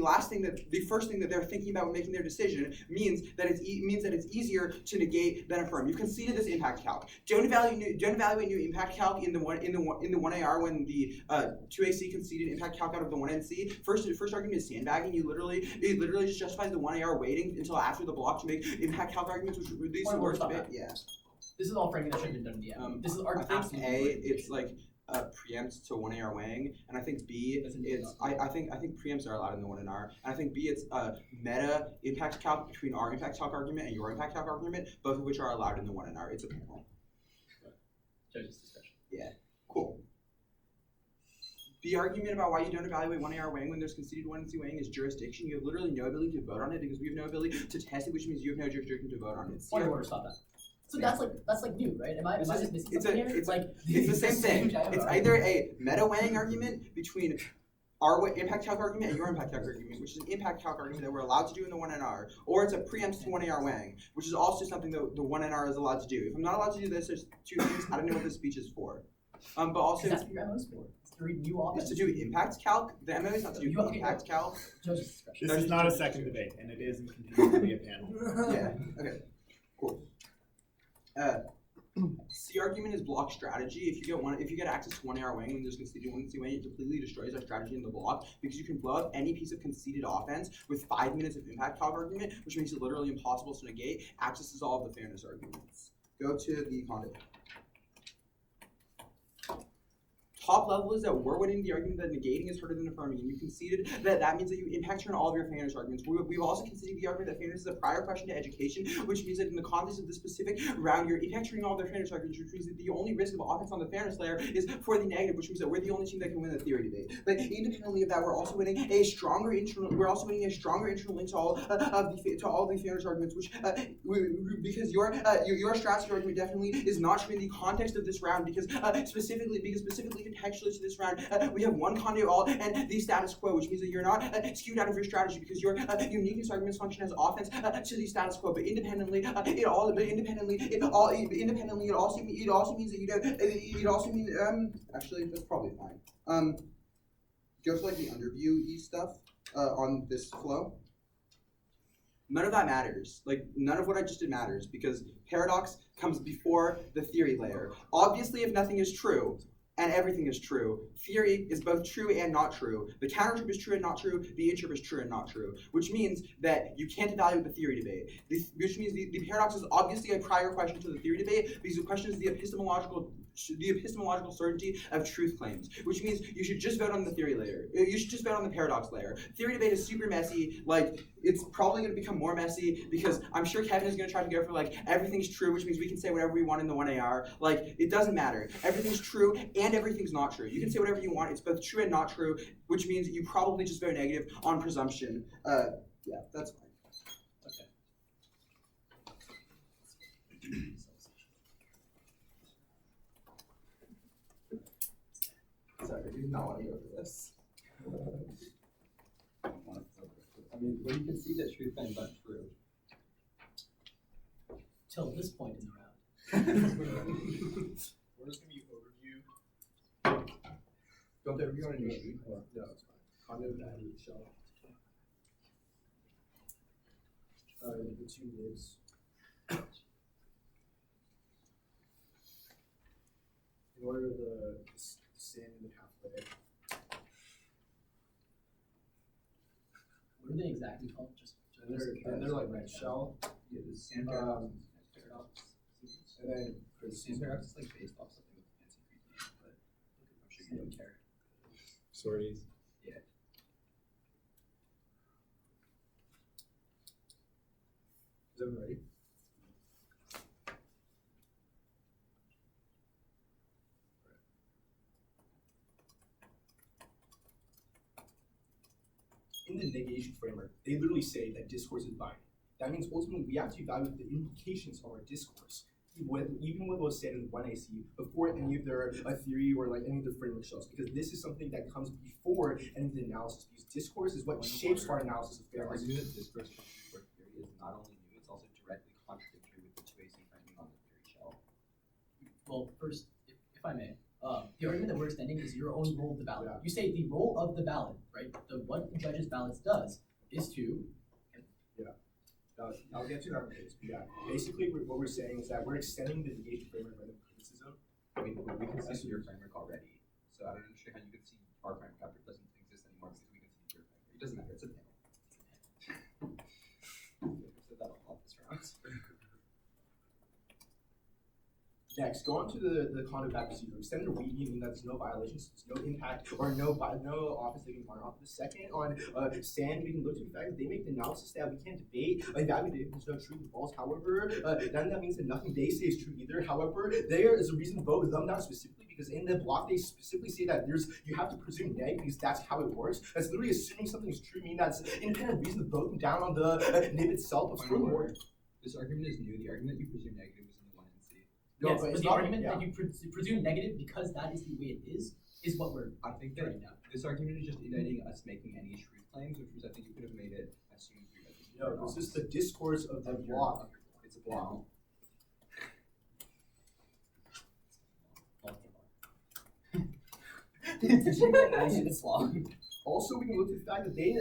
first thing that they're thinking about when making their decision means that it's easier to negate than affirm. You conceded this impact calc. Don't evaluate new impact calc in the 1AR when the 2AC conceded impact calc out of the 1NC. First argument is sandbagging. It literally just justifies the 1AR waiting until after the block to make impact calc arguments, which these words a bit. Yeah. This is all framing that should have been done. Yeah. This is I think A, it's like preempts to 1AR weighing, and I think B, it's I think preempts are allowed in the 1NR, and I think B, it's meta impact calc between our impact calc argument and your impact calc argument, both of which are allowed in the 1NR. It's a panel. Judges' discussion. Yeah. Cool. The argument about why you don't evaluate 1AR weighing when there's conceded 1NC weighing is jurisdiction. You have literally no ability to vote on it because we have no ability to test it, which means you have no jurisdiction to vote on it. Point of order, stop that. So that's like new, right? Am I just missing something here? It's like the same this thing. huge item, It's right? either a meta weighing argument between our impact calc argument and your impact calc argument, which is an impact calc argument that we're allowed to do in the 1NR, or it's a preempt to 1AR weighing, which is also something that the 1NR is allowed to do. If I'm not allowed to do this, there's two things. I don't know what this speech is for. But also, That's what your MO is for. It's to read new it's offense. to do impact calc. The MO is not to do impact calc. Judge's discretion. This is not a second debate, and it is and continues to be a panel. Yeah. Okay. Cool. C argument is block strategy. If you get access to 1AR weighing and there's constituency weighing, it completely destroys our strategy in the block because you can blow up any piece of conceded offense with 5 minutes of impact calc argument, which makes it literally impossible to negate. Accesses all of the fairness arguments. Go to the condo. Top level is that we're winning the argument that negating is harder than affirming, and you conceded that means that you impact turn all of your fairness arguments. We've also conceded the argument that fairness is a prior question to education, which means that in the context of this specific round, you're impact turning all of their fairness arguments, which means that the only risk of offense on the fairness layer is for the negative, which means that we're the only team that can win the theory debate. But independently of that, we're also winning a stronger internal link to all the fairness arguments, which because your strategy argument definitely is not true in the context of this round, because specifically contextually to this round, we have one conduit all and the status quo, which means that you're not skewed out of your strategy because your uniqueness arguments function as offense to the status quo. But independently, it also means that you don't. It also means actually that's probably fine. Go to like the underview stuff on this flow. None of that matters. Like, none of what I just did matters because paradox comes before the theory layer. Obviously, if nothing is true, and everything is true, theory is both true and not true. The countertrip is true and not true. The intertrip is true and not true, which means that you can't evaluate the theory debate. Which means the paradox is obviously a prior question to the theory debate because the question is the epistemological certainty of truth claims, which means you should just vote on the theory layer. You should just vote on the paradox layer. Theory debate is super messy. Like, it's probably going to become more messy because I'm sure Kevin is going to try to go for like everything's true, which means we can say whatever we want in the 1AR. Like, it doesn't matter. Everything's true and everything's not true. You can say whatever you want. It's both true and not true, which means you probably just vote negative on presumption. Yeah, that's fine. Sorry, I do not want to go for this. I mean, well, you can see that truth claims aren't true. Till this point in the round. We're just gonna be overview. Don't they review on a new sheet? No, it's fine. Condo value shell. The two lives. In order the sand and the halfway. What are they exactly called? Just And they're like red shell. Yeah, the sand paradox. And then The sand paradox is like based off something with a fancy Greek name, but I'm sure you don't care. Sorties. Yeah. is everyone ready? In the negation framework, they literally say that discourse is binding. That means ultimately we have to evaluate the implications of our discourse, even what was said in 1AC, before any of their theory or like any of the framework shows, because this is something that comes before any of the analysis, because discourse is what shapes our analysis of The fairness. argument that discourse comes before theory is not only new, it's also directly contradictory with the 2AC framing on the theory shell. Well, first, if I may, the argument that we're extending is your own role of the ballot. Yeah. You say the role of the ballot, right? What the judge's ballots does is to. I'll get to that in a minute. Yeah, basically what we're saying is that we're extending the negation framework by the criticism. I mean, we can see your framework already, so I don't understand how you could see our framework after it doesn't exist anymore because we can see your framework. It doesn't matter, it's a panel. I've said that a lot this round. Next, go on to the conduct back procedure. Extend the reading, meaning that there's no violations, there's no impact, or no office they can off. The second, on sand, we can look to the fact that they make the analysis that we can't debate, evaluate if there's no true and false. However, then that means that nothing they say is true either. However, there is a reason to vote with them, not specifically, because in the block they specifically say that you have to presume neg because that's how it works. That's literally assuming something is true, meaning that's independent reason to vote them down on the nib itself. Of This argument is new. The argument that you presume negative was in the No, Yes, but but it's the not- argument yeah. that you presume negative because that is the way it is what we're I think doing that now. this argument is just indicting us making any truth claims, which was I think you could have made it as soon as we read this. No, this is the discourse of the block. It's a block. It's long. Also, we can look at the fact that they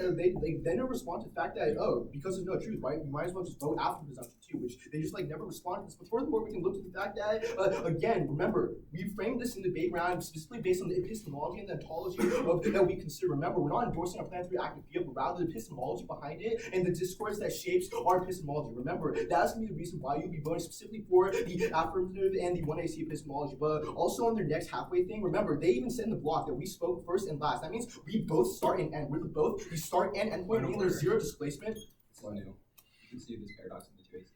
then respond to the fact that, oh, because there's no truth, right? You might as well just vote after presumption too, which they just like never respond to this. But furthermore, we can look at the fact that, again, remember, we framed this in the debate round specifically based on the epistemology and the ontology of that we consider. Remember, we're not endorsing our planetary active field, but rather the epistemology behind it and the discourse that shapes our epistemology. Remember, that's gonna be the reason why you'll be voting specifically for the affirmative and the 1AC epistemology. But also on their next halfway thing, remember, they even said in the block that we spoke first and last. That means we both start and end. We're the both. We start and end point, meaning there's zero displacement. So new. You can see this paradox in the 2AC.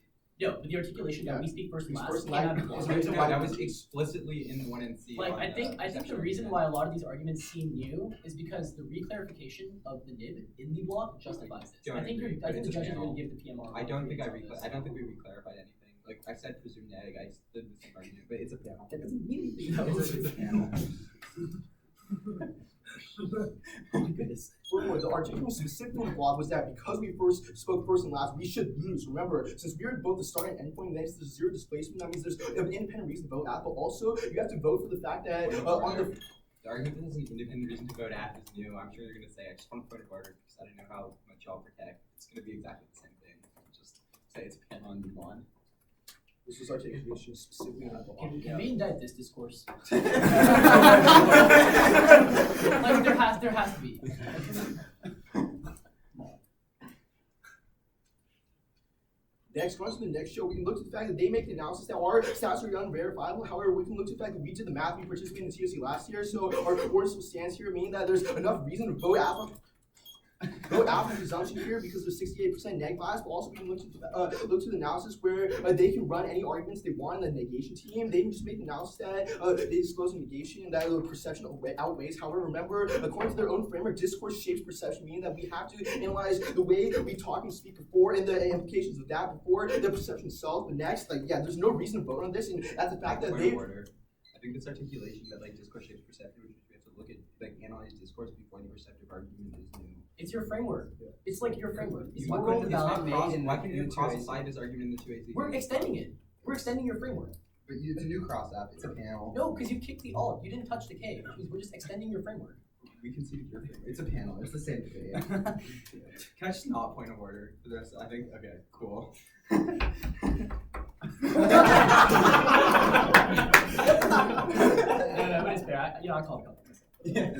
No, but the articulation that we speak first and We last first and came last out of the is block. reason No, why that was explicitly in the 1NC. Like on I think the exception reason argument. why a lot of these arguments seem new is because the reclarification of the nib in the block justifies this. Don't I think agree, I but think the it's a judges are panel. going to give the PMR. I don't think grades on this. I don't think we reclarified anything. Like I said, presumed neg. I did the same argument, but it's a panel. That doesn't mean anything. It's a panel. Oh my goodness. Furthermore, the argument specifically in the blog was that because we spoke first and last, we should lose. Remember, since we are both the start and end point, then there's zero displacement. That means there's an independent reason to vote at, but also you have to vote for the fact that on the The argument that there's an independent reason to vote at is new. I'm sure you're going to say, I just want to point of order because I don't know how much y'all protect. It's going to be exactly the same thing. Just say it's a panel and move on. this was articulation specifically in the blog. Can we indict this discourse? Like there has to be. Next, going to the next show, we can look at the fact that they make the analysis that our stats are unverifiable. However, we can look at the fact that we did the math, we participated in the TOC last year, so our board still stands here, meaning that there's enough reason to vote after presumption here because there's 68% neg bias, but also we can look to the analysis where they can run any arguments they want in the negation team. They can just make the analysis that they disclose a negation and that the perception outweighs. However, remember, according to their own framework, discourse shapes perception, meaning that we have to analyze the way we talk and speak before and the implications of that before the perception itself. But next, like, yeah, there's no reason to vote on this, and that's the fact that Point they. of order. I think this articulation that like discourse shapes perception, which we have to look at like analyze discourse before any perceptive argument is new. It's your framework. It's like your framework. It's Why your couldn't role this ballot. be made in Why the- can in you the cross 2AC? aside this argument in the 2AC? We're extending it. We're extending your framework. But it's a new cross app. It's a panel. No, because you kicked the alt. You didn't touch the K, which means we're just extending your framework. We conceded your framework. It's a panel. It's the same debate. Can I just not point of order for the rest? I think okay, cool. No, but it's fair. I call it.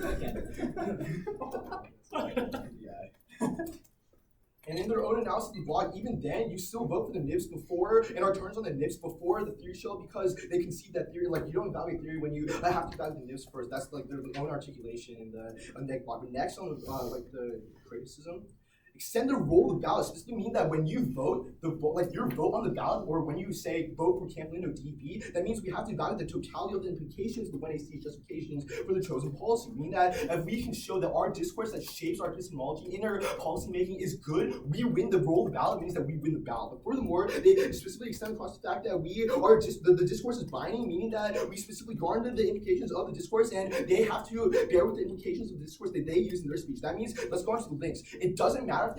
And in their own analysis of the blog, even then, you still vote for the nibs before, and our turns on the nibs before the theory show because they concede that theory. Like, you don't evaluate theory when you have to evaluate the nibs first. That's like their own articulation in the neg block. But next on like the criticism, extend the role of the ballot specifically mean that when you vote, your vote on the ballot, or when you say vote for Campolino DB, that means we have to evaluate the totality of the implications of the 1AC justifications for the chosen policy. Meaning that if we can show that our discourse that shapes our epistemology in our policy making is good, we win the role of the ballot, means that we win the ballot. But furthermore, they specifically extend across the fact that the discourse is binding, meaning that we specifically garner the implications of the discourse, and they have to bear with the implications of the discourse that they use in their speech. That means, let's go on to the links. It doesn't matter if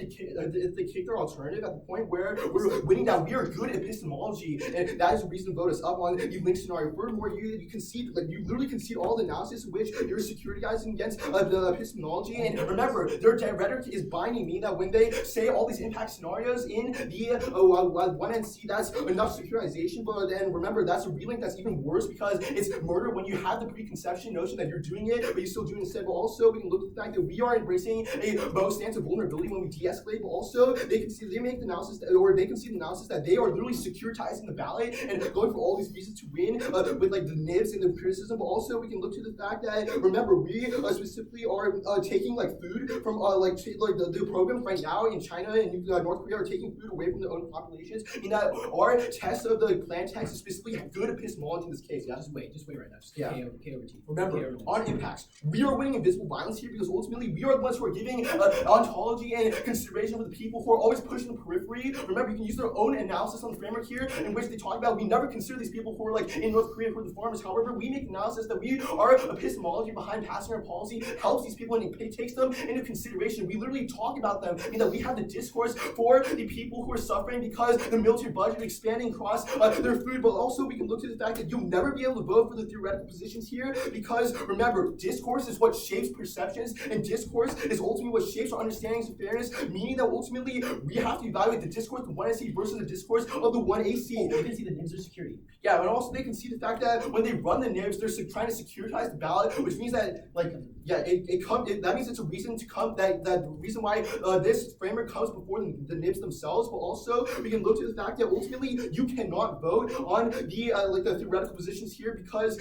they kick their alternative at the point where we're winning that we are good at epistemology, and that is the reason to vote us up on the link scenario. Furthermore, you concede, like you literally concede all the analysis in which you're securitizing against the epistemology. And remember, their rhetoric is binding, meaning that when they say all these impact scenarios in the 1NC, that's enough securitization. But then remember, that's a relink that's even worse because it's murder when you have the preconception notion that you're doing it, but you still do it instead. But also, we can look at the fact that we are embracing a bow stance of vulnerability when we de-escalate. But also, they make the analysis, or they can see the analysis that they are literally securitizing the ballot and going for all these reasons to win with like the nibs and the criticism. But also, we can look to the fact that remember we specifically are taking like food from the programs right now in China and North Korea are taking food away from their own populations. In that our test of the plan text is specifically good epistemology in this case. Yeah, Just wait right now. Just Yeah. K over T. remember, K over T. on impacts, we are winning invisible violence here because ultimately we are the ones who are giving ontology and consideration for the people who are always pushing the periphery. Remember, you can use their own analysis on the framework here, in which they talk about we never consider these people who are like in North Korea who are the farmers. However, we make analysis that our epistemology behind passing our policy helps these people and it takes them into consideration. We literally talk about them, and that we have the discourse for the people who are suffering because the military budget expanding across their food, but also we can look to the fact that you'll never be able to vote for the theoretical positions here because, remember, discourse is what shapes perceptions, and discourse is ultimately what shapes our understandings of fairness, meaning that ultimately we have to evaluate the discourse of the 1SC versus the discourse of the 1AC. You can see the names of security. Yeah, and also they can see the fact that when they run the nibs, they're trying to securitize the ballot, which means that, like, yeah, that means it's a reason to come, that the reason why this framework comes before the nibs themselves, but also we can look to the fact that ultimately you cannot vote on the the theoretical positions here because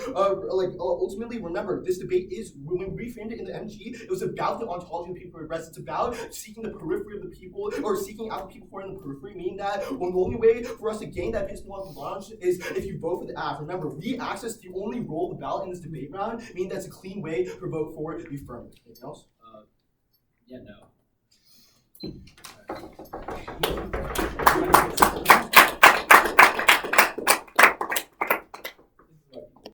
ultimately, remember, this debate is, when we reframed it in the MG, it was about the ontology of the people who are oppressed. It's about seeking the periphery of the people, or seeking out the people who are in the periphery, meaning that the only way for us to gain that epistemological launch is if you vote for the act. Remember, we access the only role of the ballot in this debate round, meaning that's a clean way to vote for the affirmative. Anything else? Yeah, no.